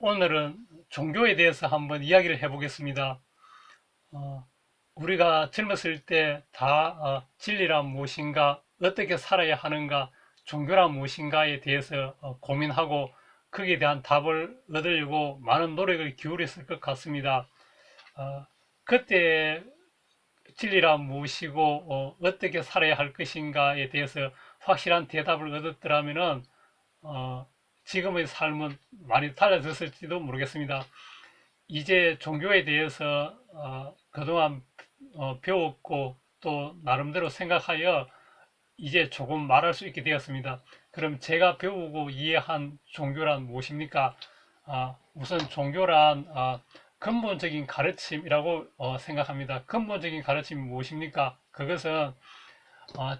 오늘은 종교에 대해서 한번 이야기를 해보겠습니다. 어, 우리가 젊었을 때 다 진리란 무엇인가, 어떻게 살아야 하는가, 종교란 무엇인가에 대해서 고민하고 거기에 대한 답을 얻으려고 많은 노력을 기울였을 것 같습니다. 그때 진리란 무엇이고 떻게 살아야 할 것인가에 대해서 확실한 대답을 얻었더라면은 지금의 삶은 많이 달라졌을지도 모르겠습니다. 이제 종교에 대해서 그동안 배웠고 또 나름대로 생각하여 이제 조금 말할 수 있게 되었습니다. 그럼 제가 배우고 이해한 종교란 무엇입니까? 우선 종교란 근본적인 가르침이라고 생각합니다. 근본적인 가르침이 무엇입니까? 그것은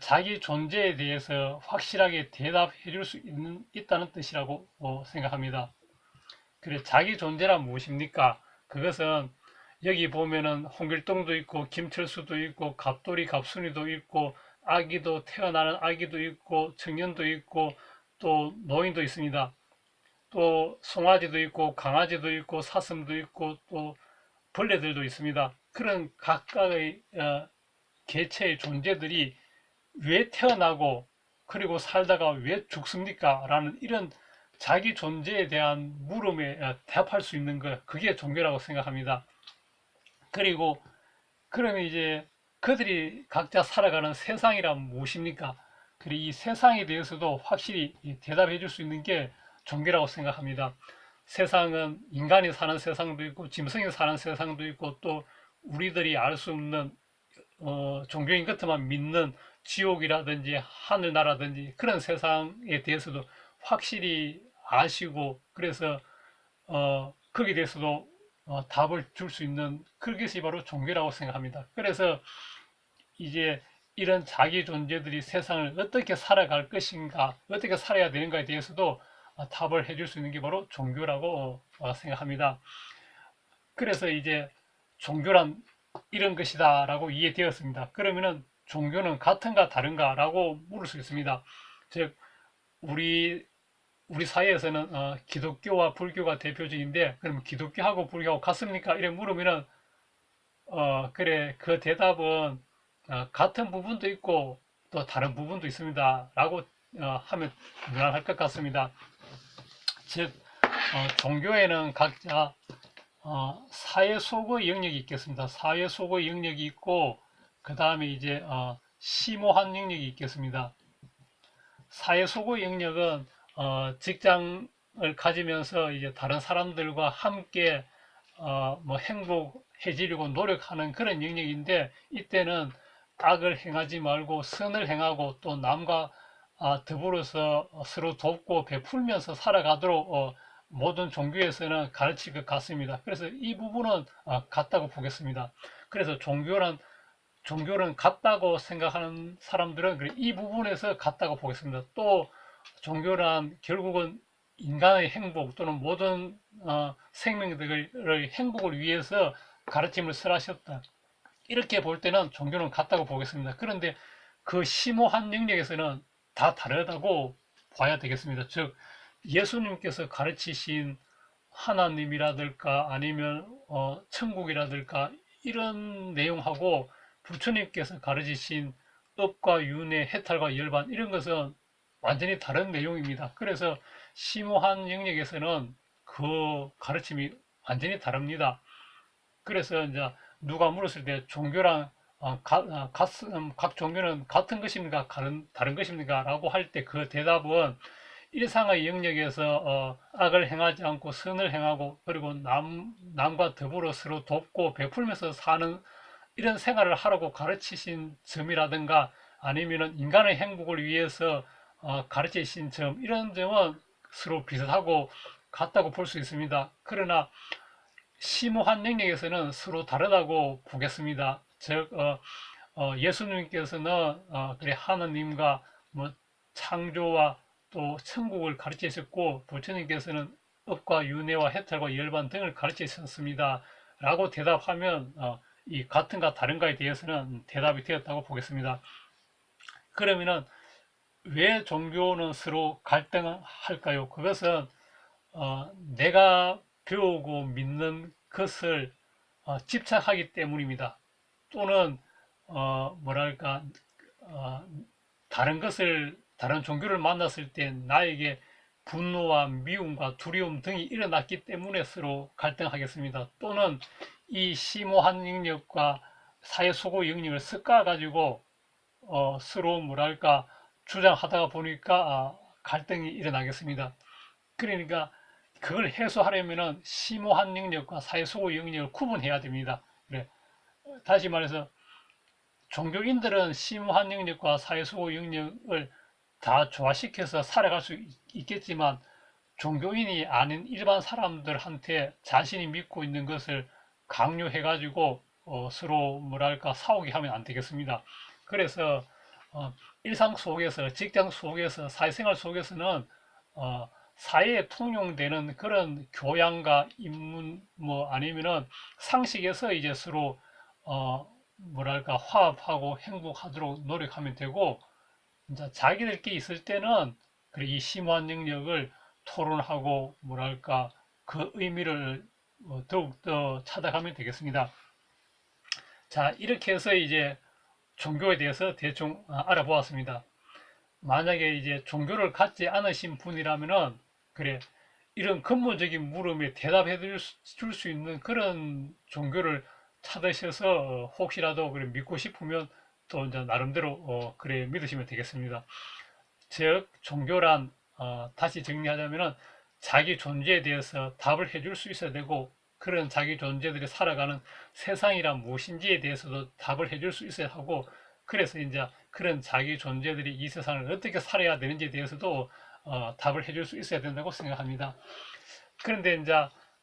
자기 존재에 대해서 확실하게 대답해 줄 수 있다는 뜻이라고 생각합니다. 그래, 자기 존재란 무엇입니까? 그것은 여기 보면은 홍길동도 있고 김철수도 있고 갑돌이 갑순이도 있고 아기도 태어나는 아기도 있고 청년도 있고 또 노인도 있습니다. 또 송아지도 있고 강아지도 있고 사슴도 있고 또 벌레들도 있습니다. 그런 각각의 개체의 존재들이 왜 태어나고 그리고 살다가 왜 죽습니까? 라는 이런 자기 존재에 대한 물음에 대답할 수 있는 것, 그게 종교라고 생각합니다. 그리고 그러면 이제 그들이 각자 살아가는 세상이란 무엇입니까? 그리고 이 세상에 대해서도 확실히 대답해 줄 수 있는 게 종교라고 생각합니다. 세상은 인간이 사는 세상도 있고 짐승이 사는 세상도 있고 또 우리들이 알 수 없는 종교인 것들만 믿는 지옥이라든지 하늘나라든지 그런 세상에 대해서도 확실히 아시고 그래서 거기에 대해서도 답을 줄 수 있는 그것이 바로 종교라고 생각합니다. 그래서 이제 이런 자기 존재들이 세상을 어떻게 살아갈 것인가, 어떻게 살아야 되는가에 대해서도 답을 해줄 수 있는 게 바로 종교라고 생각합니다. 그래서 이제 종교란 이런 것이다라고 이해되었습니다. 그러면은 종교는 같은가 다른가라고 물을 수 있습니다. 즉 우리 사회에서는 기독교와 불교가 대표적인데 그럼 기독교하고 불교하고 같습니까? 이래 물으면은 그래 그 대답은 같은 부분도 있고 또 다른 부분도 있습니다라고 하면 무난할 것 같습니다. 즉 종교에는 각자 사회 속의 영역이 있겠습니다. 사회 속의 영역이 있고 그 다음에 이제 심오한 영역이 있겠습니다. 사회 속의 영역은 직장을 가지면서 이제 다른 사람들과 함께 뭐 행복해지려고 노력하는 그런 영역인데 이때는 악을 행하지 말고 선을 행하고 또 남과 더불어서 서로 돕고 베풀면서 살아가도록 모든 종교에서는 가르칠 것 같습니다. 그래서 이 부분은 같다고 보겠습니다. 그래서 종교는 같다고 생각하는 사람들은 이 부분에서 같다고 보겠습니다. 또 종교란 결국은 인간의 행복 또는 모든 생명들의 행복을 위해서 가르침을 설하셨다. 이렇게 볼 때는 종교는 같다고 보겠습니다. 그런데 그 심오한 영역에서는 다 다르다고 봐야 되겠습니다. 즉 예수님께서 가르치신 하나님이라든가 아니면 천국이라든가 이런 내용하고 부처님께서 가르치신 업과 윤회, 해탈과 열반 이런 것은 완전히 다른 내용입니다. 그래서 심오한 영역에서는 그 가르침이 완전히 다릅니다. 그래서 이제 누가 물었을 때 종교랑 각 종교는 같은 것입니까? 다른 것입니까? 라고 할 때 그 대답은 일상의 영역에서 악을 행하지 않고 선을 행하고 그리고 남과 더불어 서로 돕고 베풀면서 사는 이런 생활을 하라고 가르치신 점이라든가 아니면은 인간의 행복을 위해서 가르치신 점 이런 점은 서로 비슷하고 같다고 볼 수 있습니다. 그러나 심오한 영역에서는 서로 다르다고 보겠습니다. 즉 예수님께서는 그래 하나님과 뭐 창조와 또 천국을 가르치셨고 부처님께서는 업과 윤회와 해탈과 열반 등을 가르치셨습니다. 라고 대답하면 이 같은가 다른가에 대해서는 대답이 되었다고 보겠습니다. 그러면은 왜 종교는 서로 갈등할까요? 그것은 내가 배우고 믿는 것을 집착하기 때문입니다. 또는 뭐랄까 어, 다른 종교를 만났을 때 나에게 분노와 미움과 두려움 등이 일어났기 때문에 서로 갈등하겠습니다. 또는 이 심오한 영역과 사회 소고 영역을 섞어 가지고 서로 뭐랄까 주장하다가 보니까 갈등이 일어나겠습니다. 그러니까 그걸 해소하려면은 심오한 영역과 사회 소고 영역을 구분해야 됩니다. 그래. 다시 말해서 종교인들은 심오한 영역과 사회 소고 영역을 다 조화시켜서 살아갈 수 있겠지만 종교인이 아닌 일반 사람들한테 자신이 믿고 있는 것을 강요해가지고 서로 뭐랄까 싸우게 하면 안 되겠습니다. 그래서 일상 속에서 직장 속에서 사회생활 속에서는 사회에 통용되는 그런 교양과 인문 뭐 아니면은 상식에서 이제 서로 뭐랄까 화합하고 행복하도록 노력하면 되고 이제 자기들끼리 있을 때는 그래 이 심오한 영역을 토론하고 뭐랄까 그 의미를 더욱더 찾아가면 되겠습니다. 자, 이렇게 해서 이제 종교에 대해서 대충 알아보았습니다. 만약에 이제 종교를 갖지 않으신 분이라면은 그래 이런 근본적인 물음에 대답해 줄 수 있는 그런 종교를 찾으셔서 혹시라도 그래 믿고 싶으면 또 이제 나름대로 그래 믿으시면 되겠습니다. 즉 종교란 다시 정리하자면은 자기 존재에 대해서 답을 해줄 수 있어야 되고 그런 자기 존재들이 살아가는 세상이란 무엇인지에 대해서도 답을 해줄 수 있어야 하고 그래서 이제 그런 자기 존재들이 이 세상을 어떻게 살아야 되는지에 대해서도 답을 해줄 수 있어야 된다고 생각합니다. 그런데 이제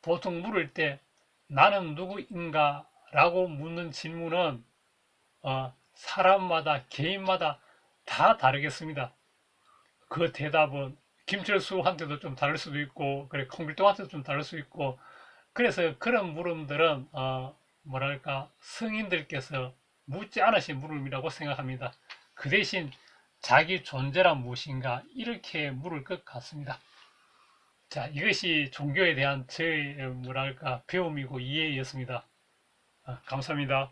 보통 물을 때 나는 누구인가 라고 묻는 질문은 사람마다 개인마다 다 다르겠습니다. 그 대답은 김철수한테도 좀 다를 수도 있고, 그래, 콩빌동한테도 좀 다를 수 있고, 그래서 그런 물음들은, 뭐랄까, 성인들께서 묻지 않으신 물음이라고 생각합니다. 그 대신 자기 존재란 무엇인가, 이렇게 물을 것 같습니다. 자, 이것이 종교에 대한 저의, 뭐랄까, 배움이고 이해였습니다. 감사합니다.